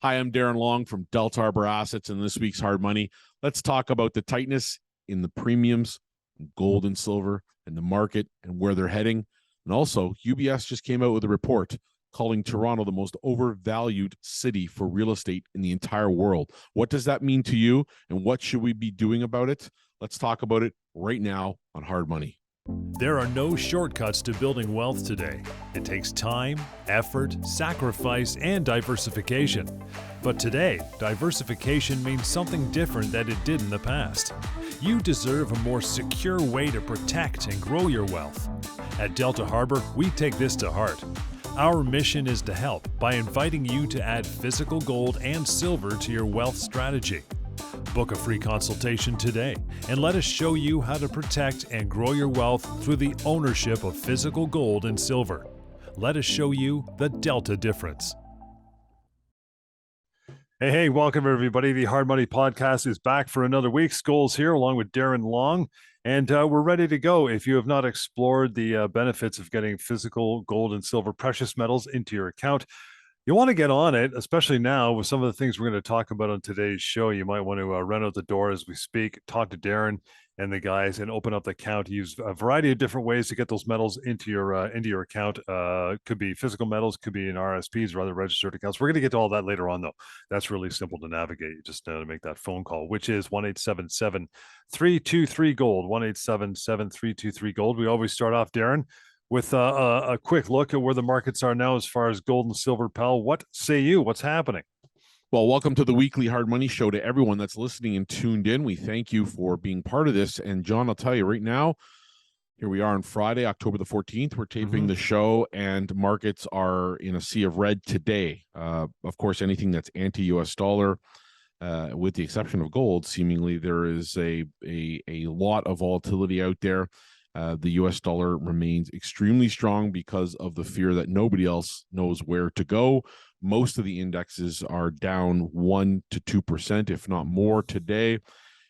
Hi, I'm Darren Long from Delta Harbour Assets, and this week's Hard Money. Let's talk about the tightness in the premiums, gold and silver, and the market and where they're heading. And also, UBS just came out with a report calling Toronto the most overvalued city for real estate in the entire world. What does that mean to you, and what should we be doing about it? Let's talk about it right now on Hard Money. There are no shortcuts to building wealth today. It takes time, effort, sacrifice, and diversification. But today, diversification means something different than it did in the past. You deserve a more secure way to protect and grow your wealth. At Delta Harbour, we take this to heart. Our mission is to help by inviting you to add physical gold and silver to your wealth strategy. Book a free consultation today and let us show you how to protect and grow your wealth through the ownership of physical gold and silver. Let us show you the Delta difference. Hey, welcome everybody. The Hard Money Podcast is back for another week. Scholes here along with Darren Long, and we're ready to go. If you have not explored the benefits of getting physical gold and silver precious metals into your account, you want to get on it, especially now with some of the things we're going to talk about on today's show. You might want to run out the door as we speak, talk to Darren and the guys, and open up the account. Use a variety of different ways to get those metals into your account. Could be physical metals, could be in RSPs or other registered accounts. We're going to get to all that later on, though. That's really simple to navigate. You just to make that phone call, which is 1-877-323-GOLD, 1-877-323-GOLD. We always start off, Darren, with a quick look at where the markets are now as far as gold and silver, pal. What say you? What's happening? Well, welcome to the weekly Hard Money Show to everyone that's listening and tuned in. We thank you for being part of this. And John, I'll tell you right now, here we are on Friday, October the 14th. We're taping the show, and markets are in a sea of red today. Of course, anything that's anti-US dollar, with the exception of gold, seemingly there is a lot of volatility out there. The US dollar remains extremely strong because of the fear that nobody else knows where to go. Most of the indexes are down 1% to 2%, if not more today.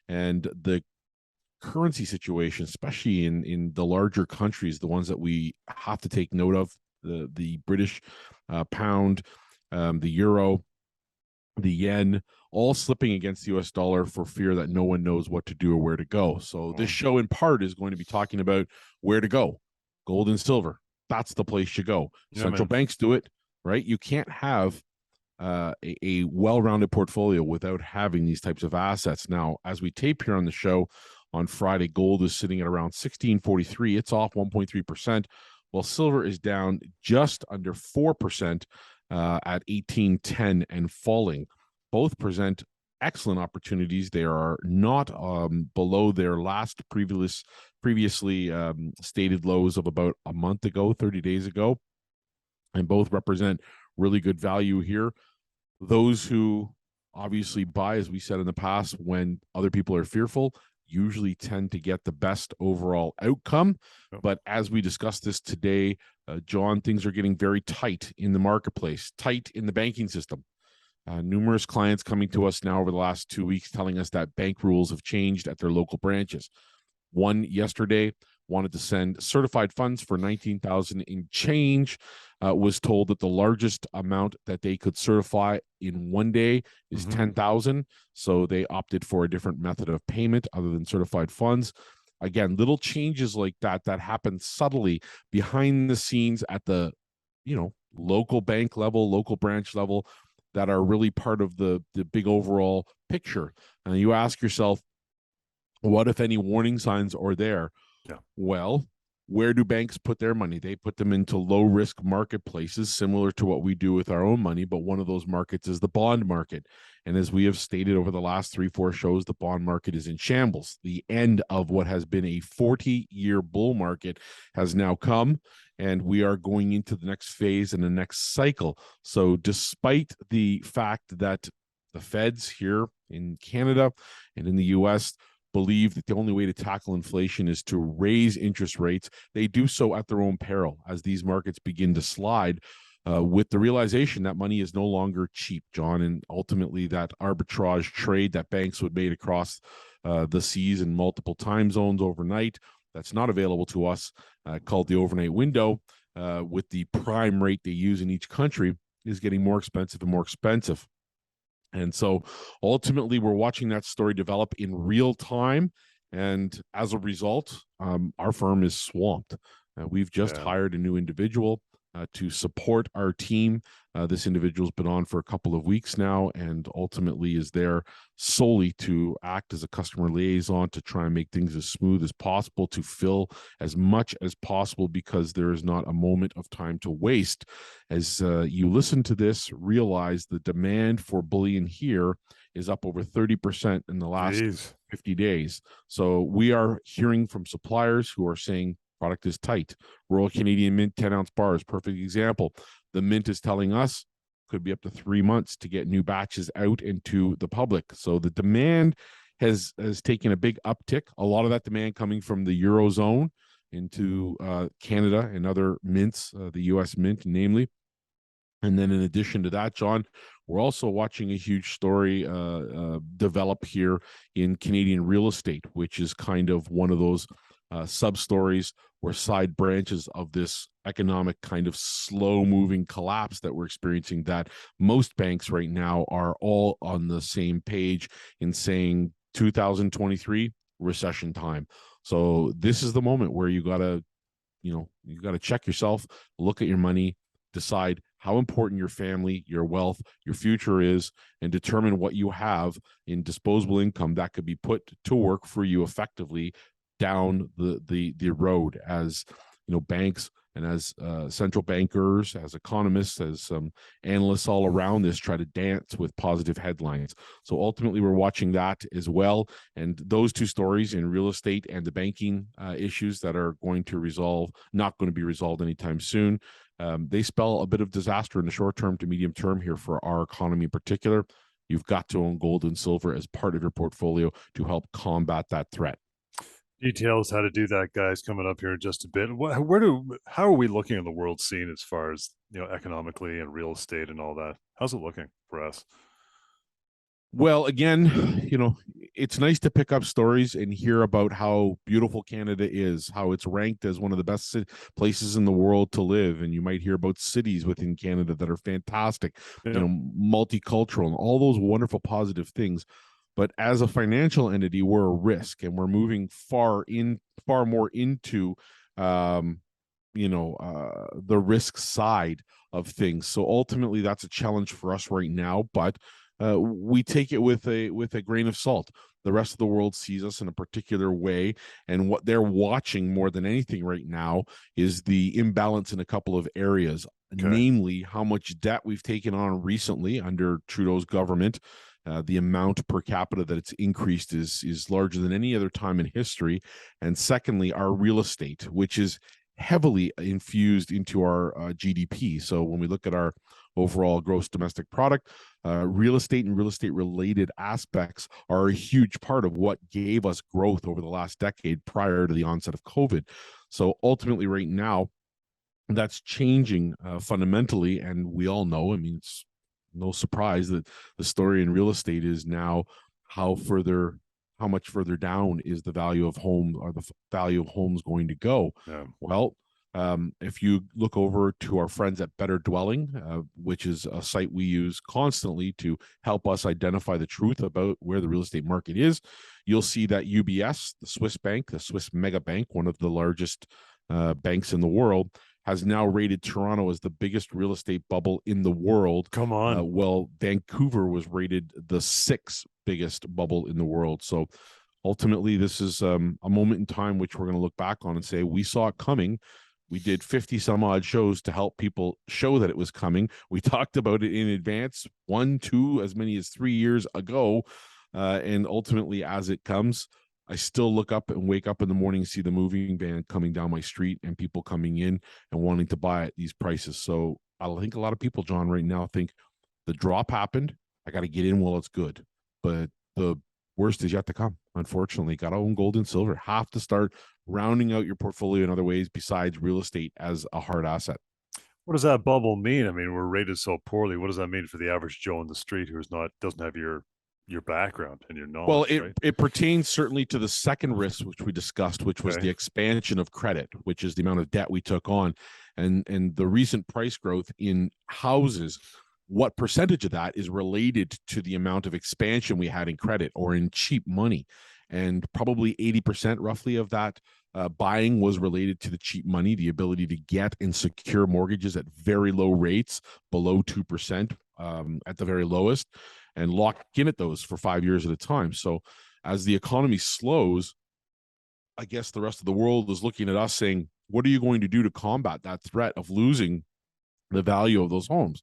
And the currency situation, especially in the larger countries, the ones that we have to take note of, the British pound, the euro, the yen, all slipping against the US dollar for fear that no one knows what to do or where to go. So this show in part is going to be talking about where to go. Gold and silver, that's the place you go. Yeah, Central banks do it, right? You can't have a well-rounded portfolio without having these types of assets. Now, as we tape here on the show on Friday, gold is sitting at around 1643. It's off 1.3%, while silver is down just under 4% at 1810 and falling. Both present excellent opportunities. They are not below their last previously stated lows of about a month ago, 30 days ago, and both represent really good value here. Those who obviously buy, as we said in the past, when other people are fearful, usually tend to get the best overall outcome. But as we discussed this today, John, things are getting very tight in the marketplace, tight in the banking system. Numerous clients coming to us now over the last 2 weeks telling us that bank rules have changed at their local branches. One yesterday wanted to send certified funds for $19,000 in change, was told that the largest amount that they could certify in one day is $10,000. So they opted for a different method of payment other than certified funds. Again, little changes like that happen subtly behind the scenes at the, local bank level, local branch level, that are really part of the big overall picture. And you ask yourself, what if any warning signs are there? Yeah. Well, where do banks put their money? They put them into low-risk marketplaces, similar to what we do with our own money, but one of those markets is the bond market. And as we have stated over the last 3-4 shows, the bond market is in shambles. The end of what has been a 40-year bull market has now come, and we are going into the next phase and the next cycle. So despite the fact that the Feds here in Canada and in the US believe that the only way to tackle inflation is to raise interest rates, they do so at their own peril as these markets begin to slide, with the realization that money is no longer cheap, John, and ultimately that arbitrage trade that banks would make across the seas in multiple time zones overnight, that's not available to us, called the overnight window, with the prime rate they use in each country, is getting more expensive and more expensive. And so ultimately, we're watching that story develop in real time. And as a result, our firm is swamped. We've just Yeah. hired a new individual to support our team. This individual's been on for a couple of weeks now and ultimately is there solely to act as a customer liaison to try and make things as smooth as possible, to fill as much as possible, because there is not a moment of time to waste. As you listen to this, realize the demand for bullion here is up over 30% in the last Jeez. 50 days. So we are hearing from suppliers who are saying product is tight. Royal Canadian Mint 10-ounce bars, perfect example. The Mint is telling us could be up to 3 months to get new batches out into the public. So the demand has taken a big uptick. A lot of that demand coming from the Eurozone into Canada and other mints, the U.S. Mint namely. And then in addition to that, John, we're also watching a huge story develop here in Canadian real estate, which is kind of one of those sub-stories or side branches of this economic kind of slow-moving collapse that we're experiencing, that most banks right now are all on the same page in saying 2023, recession time. So this is the moment where you got to check yourself, look at your money, decide how important your family, your wealth, your future is, and determine what you have in disposable income that could be put to work for you effectively down the road. As banks and as central bankers, as economists, as analysts all around this try to dance with positive headlines. So ultimately, we're watching that as well. And those two stories in real estate and the banking issues that are not going to be resolved anytime soon, they spell a bit of disaster in the short term to medium term here for our economy in particular. You've got to own gold and silver as part of your portfolio to help combat that threat. Details how to do that, guys, coming up here in just a bit. How are we looking on the world scene as far as economically and real estate and all that? How's it looking for us? Well, again, it's nice to pick up stories and hear about how beautiful Canada is, how it's ranked as one of the best places in the world to live. And you might hear about cities within Canada that are fantastic, multicultural, and all those wonderful positive things. But as a financial entity, we're a risk, and we're moving far more into, the risk side of things. So ultimately, that's a challenge for us right now. But we take it with a grain of salt. The rest of the world sees us in a particular way, and what they're watching more than anything right now is the imbalance in a couple of areas, namely how much debt we've taken on recently under Trudeau's government. The amount per capita that it's increased is larger than any other time in history. And secondly, our real estate, which is heavily infused into our GDP. So when we look at our overall gross domestic product, real estate and real estate related aspects are a huge part of what gave us growth over the last decade prior to the onset of COVID. So ultimately right now, that's changing fundamentally. And we all know, it's no surprise that the story in real estate is now how much further down is the value of home, or the value of homes, going to go. Well, if you look over to our friends at Better Dwelling, which is a site we use constantly to help us identify the truth about where the real estate market is, you'll see that UBS, the Swiss bank, the Swiss mega bank, one of the largest banks in the world, has now rated Toronto as the biggest real estate bubble in the world. Come on. Well, Vancouver was rated the 6th biggest bubble in the world. So ultimately, this is a moment in time which we're going to look back on and say, we saw it coming. We did 50 some odd shows to help people show that it was coming. We talked about it in advance, 1, 2, as many as 3 years ago. And ultimately, as it comes, I still look up and wake up in the morning and see the moving van coming down my street and people coming in and wanting to buy at these prices. So I think a lot of people, John, right now think the drop happened. I got to get in while it's good. But the worst is yet to come. Unfortunately, got to own gold and silver. Have to start rounding out your portfolio in other ways besides real estate as a hard asset. What does that bubble mean? We're rated so poorly. What does that mean for the average Joe in the street who doesn't have your background and your knowledge? Well, it pertains certainly to the second risk, which we discussed, which was the expansion of credit, which is the amount of debt we took on, and the recent price growth in houses what percentage of that is related to the amount of expansion we had in credit or in cheap money. And probably 80% roughly of that buying was related to the cheap money, the ability to get and secure mortgages at very low rates, below 2% at the very lowest, and lock in at those for 5 years at a time. So as the economy slows, I guess the rest of the world is looking at us saying, what are you going to do to combat that threat of losing the value of those homes?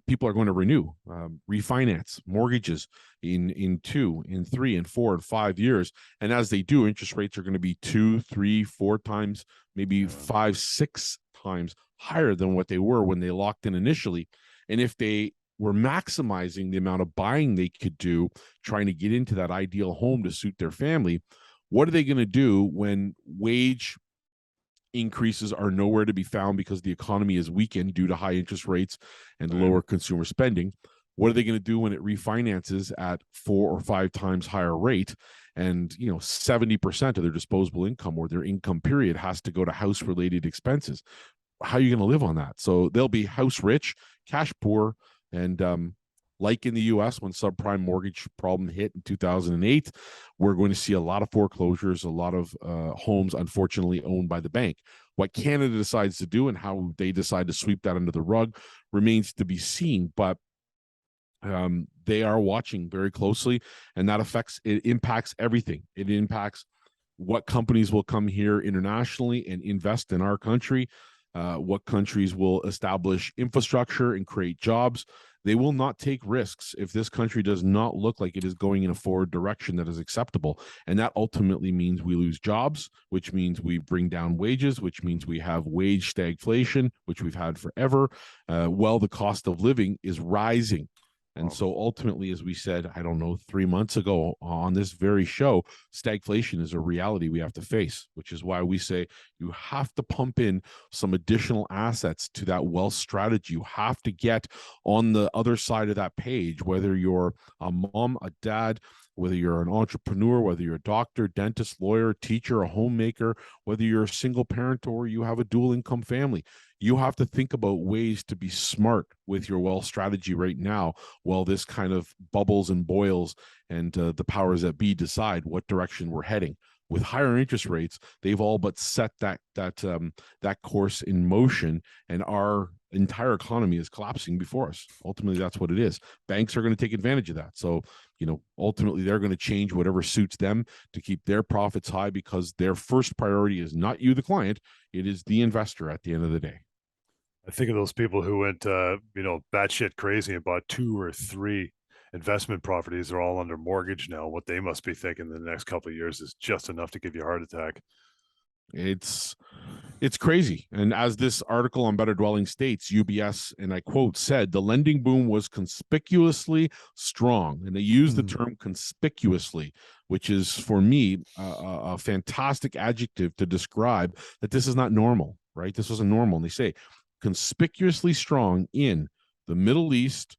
People are going to renew, refinance mortgages in 2, in 3, and 4, and 5 years. And as they do, interest rates are going to be 2, 3, 4 times, maybe 5, 6 times higher than what they were when they locked in initially. And if they were maximizing the amount of buying they could do, trying to get into that ideal home to suit their family, what are they going to do when wage increases are nowhere to be found because the economy is weakened due to high interest rates and lower consumer spending? What are they going to do when it refinances at 4 or 5 times higher rate, and 70% of their disposable income or their income period has to go to house related expenses? How are you going to live on that? So they'll be house rich, cash poor, and like in the US, when subprime mortgage problem hit in 2008, we're going to see a lot of foreclosures, a lot of homes, unfortunately, owned by the bank. What Canada decides to do and how they decide to sweep that under the rug remains to be seen. But they are watching very closely, and that it impacts everything. It impacts what companies will come here internationally and invest in our country, what countries will establish infrastructure and create jobs. They will not take risks if this country does not look like it is going in a forward direction that is acceptable. And that ultimately means we lose jobs, which means we bring down wages, which means we have wage stagflation, which we've had forever, while the cost of living is rising. And so ultimately, as we said, I don't know, 3 months ago on this very show, stagflation is a reality we have to face, which is why we say you have to pump in some additional assets to that wealth strategy. You have to get on the other side of that page, whether you're a mom, a dad, whether you're an entrepreneur, whether you're a doctor, dentist, lawyer, teacher, a homemaker, whether you're a single parent or you have a dual income family. You have to think about ways to be smart with your wealth strategy right now while this kind of bubbles and boils and the powers that be decide what direction we're heading. With higher interest rates, they've all but set that course in motion, and our entire economy is collapsing before us. Ultimately, that's what it is. Banks are going to take advantage of that. So, ultimately, they're going to change whatever suits them to keep their profits high, because their first priority is not you, the client. It is the investor at the end of the day. I think of those people who went, batshit crazy and bought 2 or 3 investment properties. They're all under mortgage now. What they must be thinking in the next couple of years is just enough to give you a heart attack. It's crazy. And as this article on Better Dwelling states, UBS, and I quote, said the lending boom was conspicuously strong. And they use the term conspicuously, which is, for me, a fantastic adjective to describe that this is not normal, right? This wasn't normal. And they say conspicuously strong in the Middle East,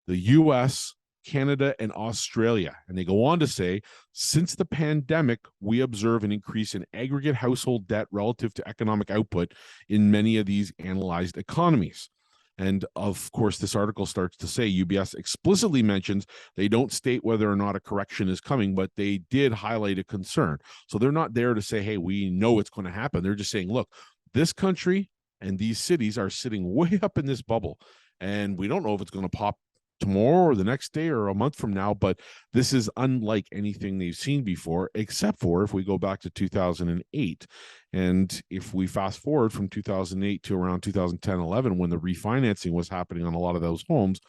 the US, Canada, and Australia. And they go on to say, since the pandemic, we observe an increase in aggregate household debt relative to economic output in many of these analyzed economies. And of course, this article starts to say UBS explicitly mentions they don't state whether or not a correction is coming, but they did highlight a concern. So they're not there to say, hey, we know it's going to happen. They're just saying, look, this country and these cities are sitting way up in this bubble, and we don't know if it's going to pop tomorrow or the next day or a month from now, but this is unlike anything they've seen before, except for if we go back to 2008. And if we fast forward from 2008 to around 2010, 11, when the refinancing was happening on a lot of those homes,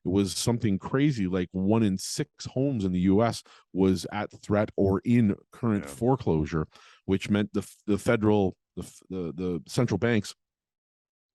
it was something crazy, like 1 in 6 homes in the US was at threat or in current foreclosure, which meant the central banks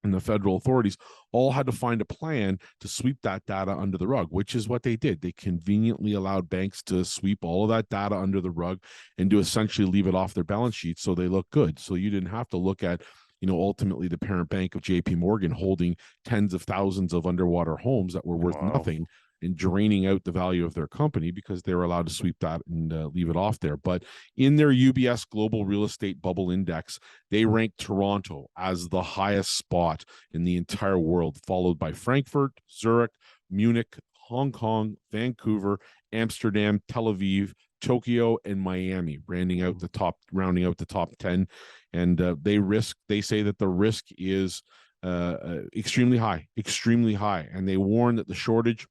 and the federal authorities all had to find a plan to sweep that data under the rug, which is what they did. They conveniently allowed banks to sweep all of that data under the rug and to essentially leave it off their balance sheet so they look good. So you didn't have to look at, ultimately the parent bank of JP Morgan holding tens of thousands of underwater homes that were worth nothing. and draining out the value of their company because they were allowed to sweep that and leave it off there. But in their UBS Global Real Estate Bubble Index, they ranked Toronto as the highest spot in the entire world, followed by Frankfurt, Zurich, Munich, Hong Kong, Vancouver, Amsterdam, Tel Aviv, Tokyo, and Miami, rounding out the top 10. And they say that the risk is extremely high, and they warn that the shortage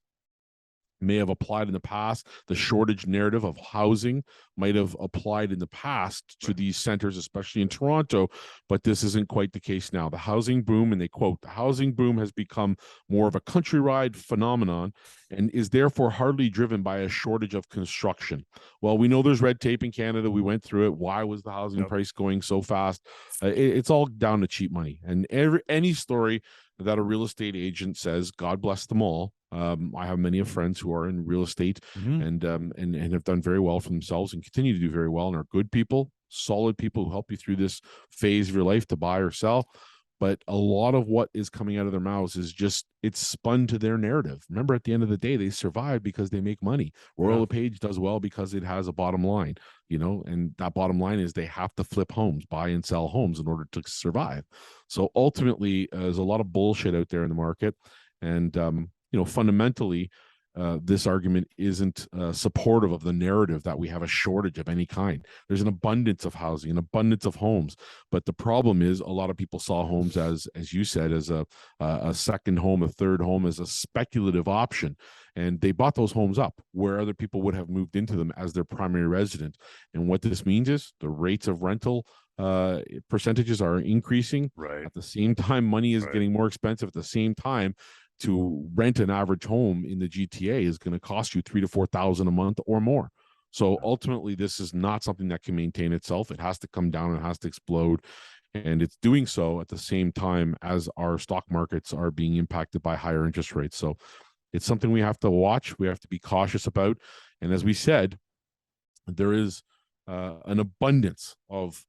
may have applied in the past. The shortage narrative of housing might have applied in the past to these centers, especially in Toronto, but this isn't quite the case now. The housing boom, and they quote, "The housing boom has become more of a countrywide phenomenon and is therefore hardly driven by a shortage of construction." Well, we know there's red tape in Canada. We went through it. Why was the housing price going so fast? It's all down to cheap money. And any story that a real estate agent says, God bless them all. I have many of friends who are in real estate and have done very well for themselves and continue to do very well and are good people, solid people who help you through this phase of your life to buy or sell. But a lot of what is coming out of their mouths is just, it's spun to their narrative. Remember, at the end of the day, they survive because they make money. Royal LePage does well because it has a bottom line, and that bottom line is they have to flip homes, buy and sell homes in order to survive. So ultimately, there's a lot of bullshit out there in the market. And, fundamentally, this argument isn't supportive of the narrative that we have a shortage of any kind. There's an abundance of housing, an abundance of homes, but the problem is a lot of people saw homes as you said, as a second home, a third home, as a speculative option, and they bought those homes up where other people would have moved into them as their primary resident. And what this means is the rates of rental percentages are increasing. Right. At the same time, money is getting more expensive. At the same time, to rent an average home in the GTA is going to cost you $3,000 to $4,000 a month or more. So ultimately, this is not something that can maintain itself. It has to come down and has to explode. And it's doing so at the same time as our stock markets are being impacted by higher interest rates. So it's something we have to watch. We have to be cautious about. And as we said, there is an abundance of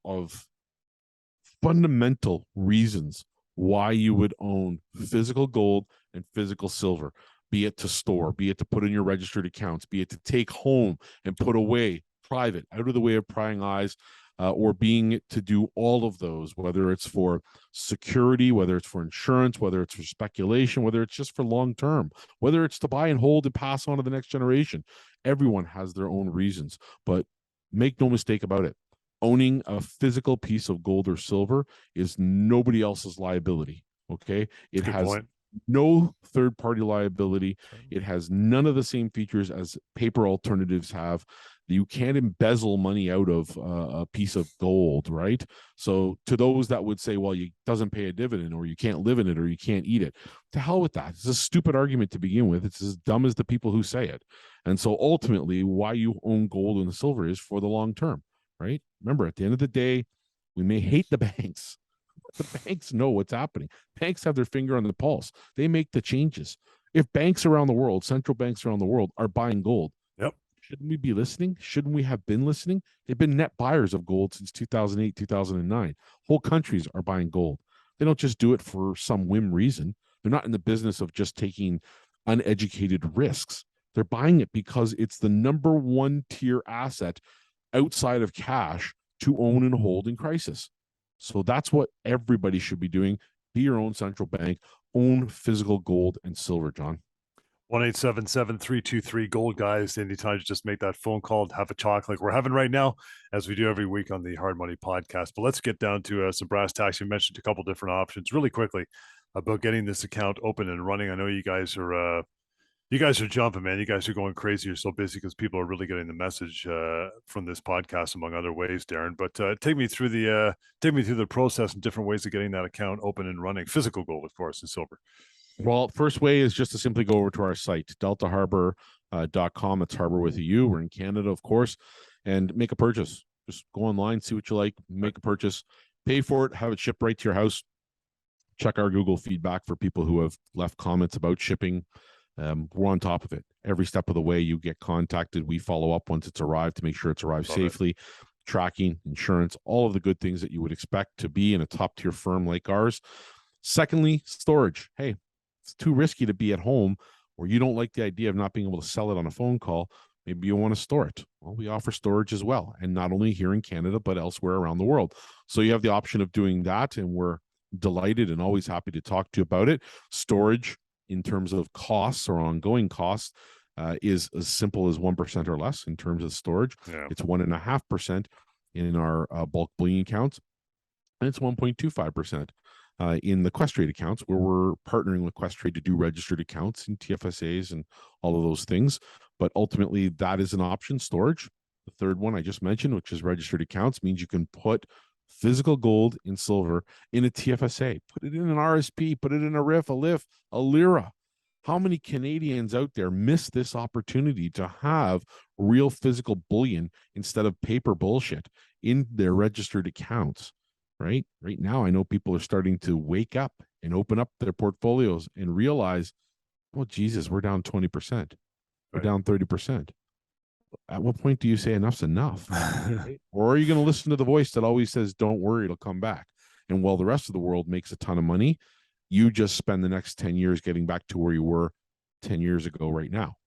fundamental reasons why you would own physical gold and physical silver, be it to store, be it to put in your registered accounts, be it to take home and put away private, out of the way of prying eyes, or being it to do all of those, whether it's for security, whether it's for insurance, whether it's for speculation, whether it's just for long term, whether it's to buy and hold and pass on to the next generation. Everyone has their own reasons, but make no mistake about it. Owning a physical piece of gold or silver is nobody else's liability. Okay. It has no third-party liability. It has none of the same features as paper alternatives have. You can't embezzle money out of a piece of gold, right? So to those that would say, well, it doesn't pay a dividend, or you can't live in it, or you can't eat it, to hell with that. It's a stupid argument to begin with. It's as dumb as the people who say it. And so ultimately, why you own gold and silver is for the long term, right? Remember, at the end of the day, we may hate the banks. The banks know what's happening. Banks have their finger on the pulse. They make the changes. If banks around the world, central banks around the world, are buying gold, shouldn't we be listening? Shouldn't we have been listening? They've been net buyers of gold since 2008, 2009. Whole countries are buying gold. They don't just do it for some whim reason. They're not in the business of just taking uneducated risks. They're buying it because it's the number one tier asset outside of cash to own and hold in crisis. So that's what everybody should be doing. Be your own central bank. Own physical gold and silver, John. 1-877-323-GOLD, guys. Anytime you just make that phone call, have a talk like we're having right now, as we do every week on the Hard Money podcast. But let's get down to some brass tacks. You mentioned a couple different options really quickly about getting this account open and running. I know you guys are jumping, man. You guys are going crazy. You're so busy because people are really getting the message from this podcast, among other ways, Darren. But take me through the process and different ways of getting that account open and running. Physical gold, of course, and silver. Well, first way is just to simply go over to our site, deltaharbor.com. It's Harbor with a U. We're in Canada, of course, and make a purchase. Just go online, see what you like, make a purchase, pay for it, have it shipped right to your house. Check our Google feedback for people who have left comments about shipping. We're on top of it. Every step of the way, you get contacted. We follow up once it's arrived to make sure it's arrived safely. Tracking, insurance, all of the good things that you would expect to be in a top-tier firm like ours. Secondly, storage. Hey, it's too risky to be at home or you don't like the idea of not being able to sell it on a phone call, maybe you want to store it. Well, we offer storage as well, and not only here in Canada, but elsewhere around the world. So you have the option of doing that, and we're delighted and always happy to talk to you about it. Storage, in terms of costs or ongoing costs, is as simple as 1% or less in terms of storage. Yeah. It's 1.5% in our bulk bullion accounts, and it's 1.25% in the Questrade accounts, where we're partnering with Questrade to do registered accounts and TFSAs and all of those things. But ultimately, that is an option, storage. The third one I just mentioned, which is registered accounts, means you can put physical gold and silver in a TFSA, put it in an RSP, put it in a RIF, a LIF, a LIRA. How many Canadians out there miss this opportunity to have real physical bullion instead of paper bullshit in their registered accounts? Right now, I know people are starting to wake up and open up their portfolios and realize, well, Jesus, we're down 20%. We're down 30%. At what point do you say enough's enough? Right? Or are you going to listen to the voice that always says, don't worry, it'll come back? And while the rest of the world makes a ton of money, you just spend the next 10 years getting back to where you were 10 years ago right now.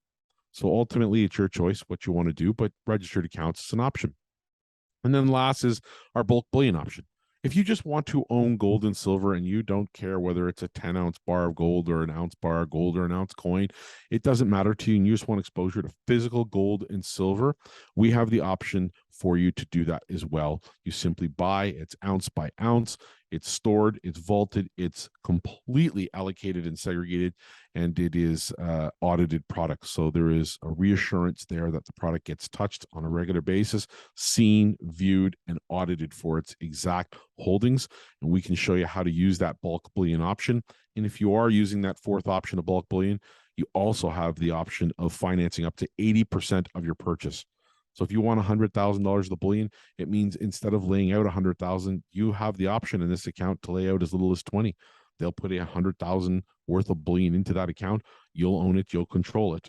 So ultimately, it's your choice what you want to do, but registered accounts is an option. And then last is our bulk bullion option. If you just want to own gold and silver and you don't care whether it's a 10-ounce bar of gold or an ounce bar of gold or an ounce coin, it doesn't matter to you, and you just want exposure to physical gold and silver, we have the option for you to do that as well. You simply buy, it's ounce by ounce, it's stored, it's vaulted, it's completely allocated and segregated, and it is audited product. So there is a reassurance there that the product gets touched on a regular basis, seen, viewed, and audited for its exact holdings. And we can show you how to use that bulk bullion option. And if you are using that fourth option of bulk bullion, you also have the option of financing up to 80% of your purchase. So if you want $100,000 of the bullion, it means instead of laying out $100,000, you have the option in this account to lay out as little as 20. They'll put $100,000 worth of bullion into that account. You'll own it. You'll control it.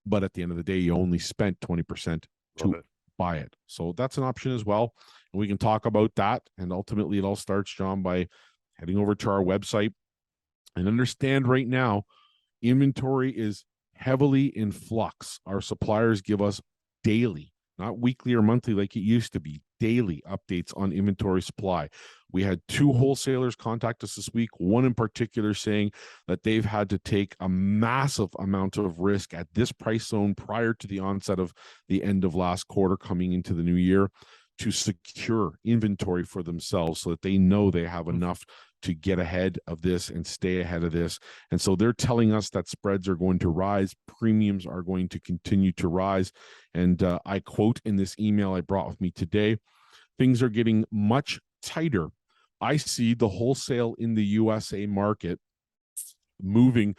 But at the end of the day, you only spent 20% to buy it. So that's an option as well. And we can talk about that. And ultimately, it all starts, John, by heading over to our website and understand right now, inventory is heavily in flux. Our suppliers give us daily, not weekly or monthly like it used to be, daily updates on inventory supply. We had 2 wholesalers contact us this week, one in particular saying that they've had to take a massive amount of risk at this price zone prior to the onset of the end of last quarter coming into the new year to secure inventory for themselves so that they know they have enough to get ahead of this and stay ahead of this. And so they're telling us that spreads are going to rise, premiums are going to continue to rise. And I quote in this email I brought with me today, things are getting much tighter. I see the wholesale in the USA market moving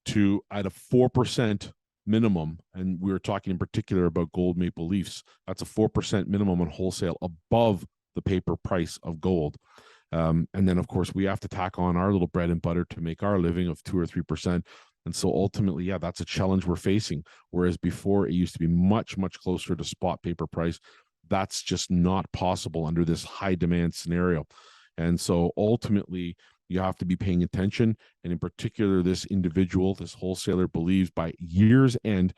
to at a 4% minimum. And we were talking in particular about gold maple leafs. That's a 4% minimum on wholesale above the paper price of gold. And then, of course, we have to tack on our little bread and butter to make our living of 2 or 3%. And so ultimately, yeah, that's a challenge we're facing. Whereas before it used to be much, much closer to spot paper price. That's just not possible under this high demand scenario. And so ultimately, you have to be paying attention. And in particular, this individual, this wholesaler believes by year's end,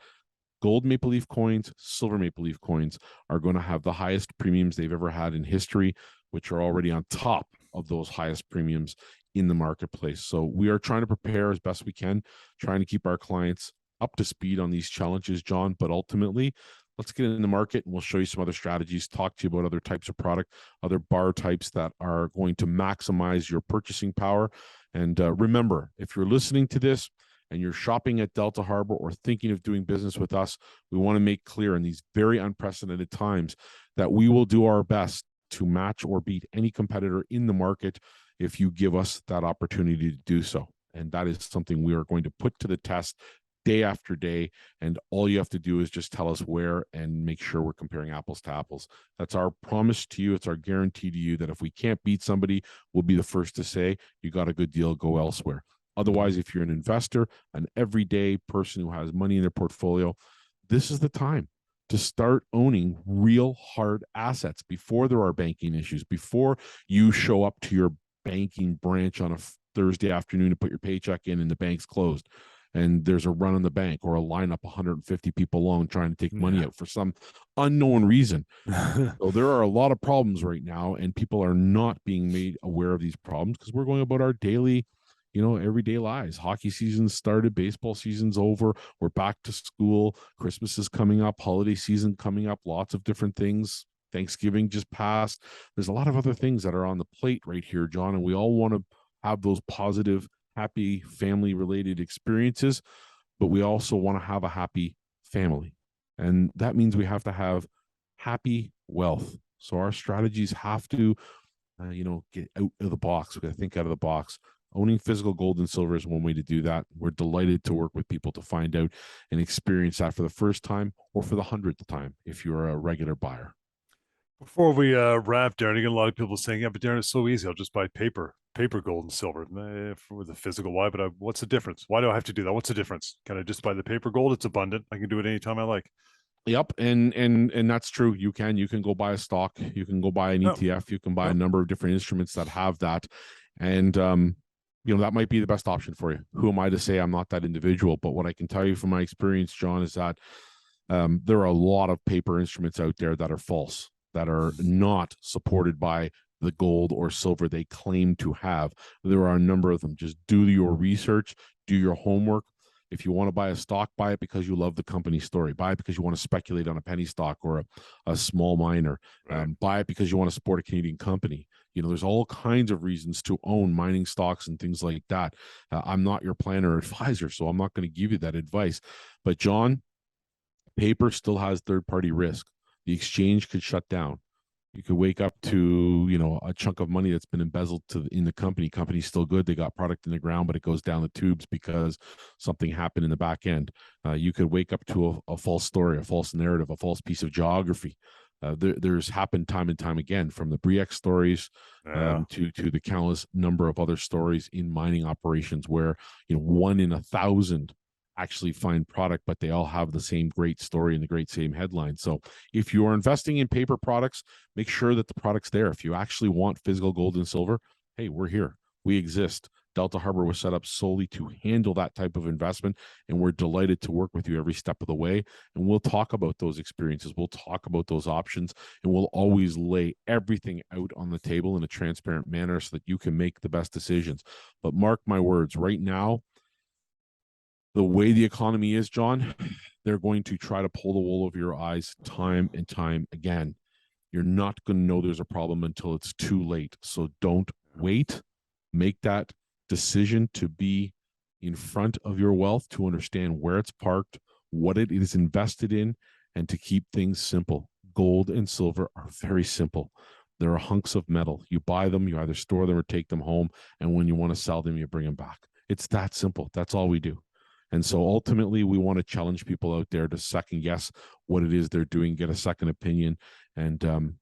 gold maple leaf coins, silver maple leaf coins are going to have the highest premiums they've ever had in history, which are already on top of those highest premiums in the marketplace. So we are trying to prepare as best we can, trying to keep our clients up to speed on these challenges, John. But ultimately, let's get in the market and we'll show you some other strategies, talk to you about other types of product, other bar types that are going to maximize your purchasing power. And remember, if you're listening to this and you're shopping at Delta Harbour or thinking of doing business with us, we want to make clear in these very unprecedented times that we will do our best to match or beat any competitor in the market if you give us that opportunity to do so. And that is something we are going to put to the test day after day. And all you have to do is just tell us where and make sure we're comparing apples to apples. That's our promise to you. It's our guarantee to you that if we can't beat somebody, we'll be the first to say, you got a good deal, go elsewhere. Otherwise, if you're an investor, an everyday person who has money in their portfolio, this is the time to start owning real hard assets before there are banking issues, before you show up to your banking branch on a Thursday afternoon to put your paycheck in and the bank's closed. and there's a run on the bank or a lineup 150 people long trying to take money Yeah. out for some unknown reason. So there are a lot of problems right now, and people are not being made aware of these problems because we're going about our daily, everyday lives. Hockey season started, baseball season's over, we're back to school, Christmas is coming up, holiday season coming up, lots of different things. Thanksgiving just passed. There's a lot of other things that are on the plate right here, John, and we all want to have those positive, happy, family related experiences, but we also want to have a happy family. And that means we have to have happy wealth. So our strategies have to, get out of the box. We got to think out of the box. Owning physical gold and silver is one way to do that. We're delighted to work with people to find out and experience that for the first time or for the 100th time if you're a regular buyer. Before we wrap, Darren, you get a lot of people saying, yeah, but Darren, it's so easy. I'll just buy paper gold and silver for the physical. Why? But what's the difference? Why do I have to do that? What's the difference? Can I just buy the paper gold? It's abundant. I can do it anytime I like. Yep, and that's true. You can go buy a stock, you can go buy an No, ETF, you can buy no. a number of different instruments that have that, and that might be the best option for you. Who am I to say I'm not that individual? But what I can tell you from my experience, John, is that there are a lot of paper instruments out there that are false, that are not supported by the gold or silver they claim to have. There are a number of them. Just do your research, do your homework. If you want to buy a stock, buy it because you love the company story. Buy it because you want to speculate on a penny stock or a small miner. Right. Buy it because you want to support a Canadian company. There's all kinds of reasons to own mining stocks and things like that. I'm not your planner or advisor, so I'm not going to give you that advice. But John, paper still has third-party risk. The exchange could shut down. You could wake up to, a chunk of money that's been embezzled in the company. Company's still good. They got product in the ground, but it goes down the tubes because something happened in the back end. You could wake up to a false story, a false narrative, a false piece of geography. There's happened time and time again, from the Bre-X stories to the countless number of other stories in mining operations where 1 in 1,000 actually find product, but they all have the same great story and the great same headline. So if you are investing in paper products, make sure that the product's there. If you actually want physical gold and silver, hey, we're here. We exist. Delta Harbour was set up solely to handle that type of investment, and we're delighted to work with you every step of the way. And we'll talk about those experiences. We'll talk about those options, and we'll always lay everything out on the table in a transparent manner so that you can make the best decisions. But mark my words, right now, the way the economy is, John, they're going to try to pull the wool over your eyes time and time again. You're not going to know there's a problem until it's too late. So don't wait. Make that decision to be in front of your wealth, to understand where it's parked, what it is invested in, and to keep things simple. Gold and silver are very simple. They're hunks of metal. You buy them, you either store them or take them home, and when you want to sell them, you bring them back. It's that simple. That's all we do. And so ultimately, we want to challenge people out there to second guess what it is they're doing, get a second opinion, and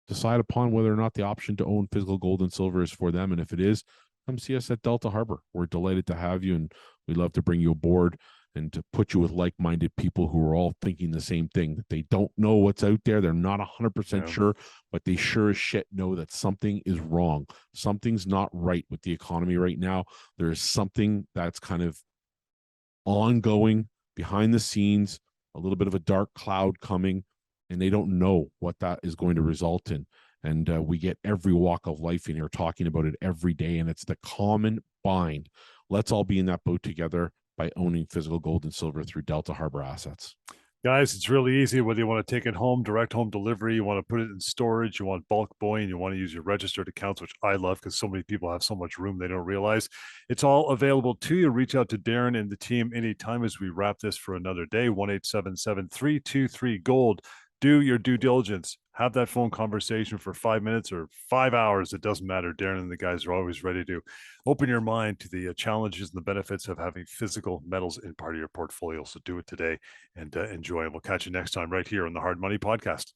decide upon whether or not the option to own physical gold and silver is for them. And if it is, come see us at Delta Harbour. We're delighted to have you, and we'd love to bring you aboard and to put you with like-minded people who are all thinking the same thing. They don't know what's out there. They're not 100% sure, but they sure as shit know that something is wrong. Something's not right with the economy right now. There's something that's kind of ongoing behind the scenes, a little bit of a dark cloud coming, and they don't know what that is going to result in. And we get every walk of life in here talking about it every day, and it's the common bind. Let's all be in that boat together by owning physical gold and silver through Delta Harbour Assets. Guys, it's really easy. Whether you want to take it home, direct home delivery, you want to put it in storage, you want bulk Bullion, you want to use your registered accounts, which I love because so many people have so much room they don't realize. It's all available to you. Reach out to Darren and the team anytime as we wrap this for another day. 1-877-323-GOLD. Do your due diligence. Have that phone conversation for 5 minutes or 5 hours. It doesn't matter. Darren and the guys are always ready to open your mind to the challenges and the benefits of having physical metals in part of your portfolio. So do it today and enjoy. And we'll catch you next time right here on the Hard Money Podcast.